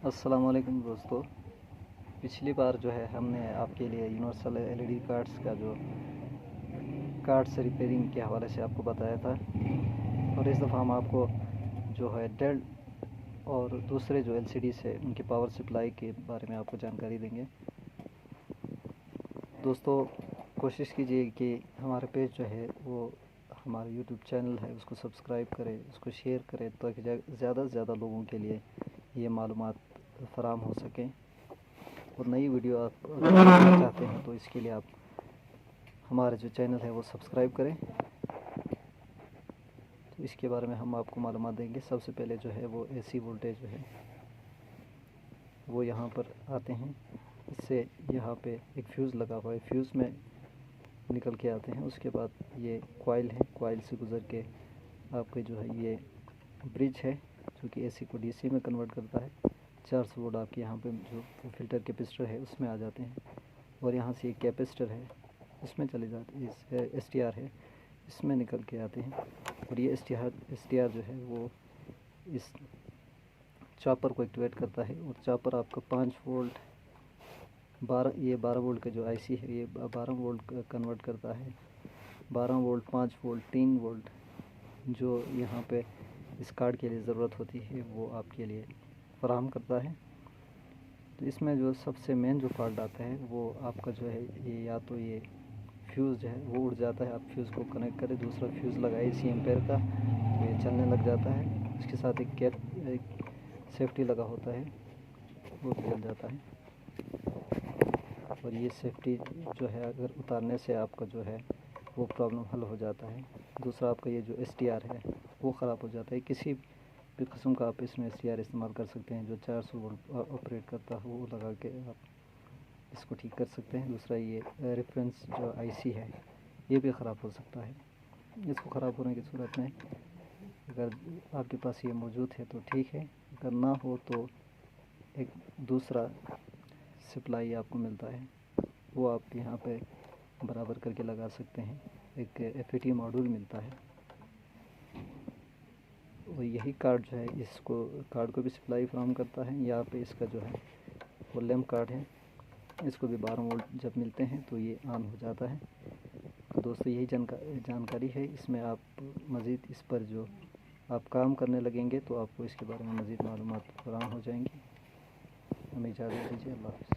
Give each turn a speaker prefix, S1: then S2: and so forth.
S1: अस्सलाम वालेकुम दोस्तों। पिछली बार जो है हमने आपके लिए यूनिवर्सल एलईडी कार्ड्स का जो कार्ड्स रिपेयरिंग के हवाले से आपको बताया था, और इस दफ़ा हम आपको जो है डेल और दूसरे जो एलसीडी से उनकी पावर सप्लाई के बारे में आपको जानकारी देंगे। दोस्तों, कोशिश कीजिए कि हमारे पेज जो है वो हमारा यूट्यूब चैनल है उसको सब्सक्राइब करें, उसको शेयर करें, ताकि ज़्यादा से ज़्यादा लोगों के लिए ये मालूमात फ़राम हो सकें। और नई वीडियो आप देखना चाहते हैं तो इसके लिए आप हमारा जो चैनल है वो सब्सक्राइब करें। तो इसके बारे में हम आपको मालूमात देंगे। सबसे पहले जो है वो एसी वोल्टेज जो है वो यहाँ पर आते हैं। इससे यहाँ पे एक फ्यूज़ लगा हुआ है, फ्यूज़ में निकल के आते हैं। उसके बाद ये कॉइल है, कॉइल से गुज़र के आपके जो है ये ब्रिज है जो कि एसी को डीसी में कन्वर्ट करता है। 400 वोल्ट आपके यहाँ पे जो फ़िल्टर कैपेसिटर है उसमें आ जाते हैं, और यहाँ से एक कैपेसिटर है इसमें चले जाते हैं। इस एसटीआर है इसमें निकल के आते हैं, और ये एसटीआर जो है वो इस चॉपर को एक्टिवेट करता है। और चॉपर आपका 5 वोल्ट 12 वोल्ट का जो आईसी है ये 12 वोल्ट कन्वर्ट करता है। 12 वोल्ट, 5 वोल्ट, 3 वोल्ट जो यहाँ पे इस कार्ड के लिए ज़रूरत होती है वो आपके लिए फराहम करता है। तो इसमें जो सबसे मेन जो फॉल्ट आता है वो आपका जो है ये या तो ये फ्यूज़ जो है वो उड़ जाता है। आप फ्यूज़ को कनेक्ट करें, दूसरा फ्यूज़ लगाए इसी एम्पेयर का, तो ये चलने लग जाता है। इसके साथ एक सेफ्टी लगा होता है वो भी जल जाता है, और ये सेफ्टी जो है अगर उतारने से आपका जो है वो प्रॉब्लम हल हो जाता है। दूसरा आपका ये जो एसटीआर है वो ख़राब हो जाता है। किसी भी किस्म का आप इसमें एसटीआर इस्तेमाल कर सकते हैं जो 400 वोल्ट ऑपरेट करता है, वो लगा के आप इसको ठीक कर सकते हैं। दूसरा ये रेफरेंस जो आईसी है ये भी ख़राब हो सकता है। इसको ख़राब होने की सूरत में अगर आपके पास ये मौजूद है तो ठीक है, अगर ना हो तो एक दूसरा सप्लाई आपको मिलता है वो आप यहाँ पे बराबर करके लगा सकते हैं। एक एफईटी मॉड्यूल मिलता है, और यही कार्ड जो है इसको कार्ड को भी सप्लाई फराहम करता है। यहाँ पे इसका जो है वो लैम्प कार्ड है, इसको भी 12 वोल्ट जब मिलते हैं तो ये ऑन हो जाता है। तो दोस्तों, यही जानकारी है। इसमें आप मज़ीद इस पर जो आप काम करने लगेंगे तो आपको इसके बारे में मज़ीद मालूमात फराहम हो जाएंगी। हमें इजाज़त दीजिए। अल्लाह हाफ़िज़।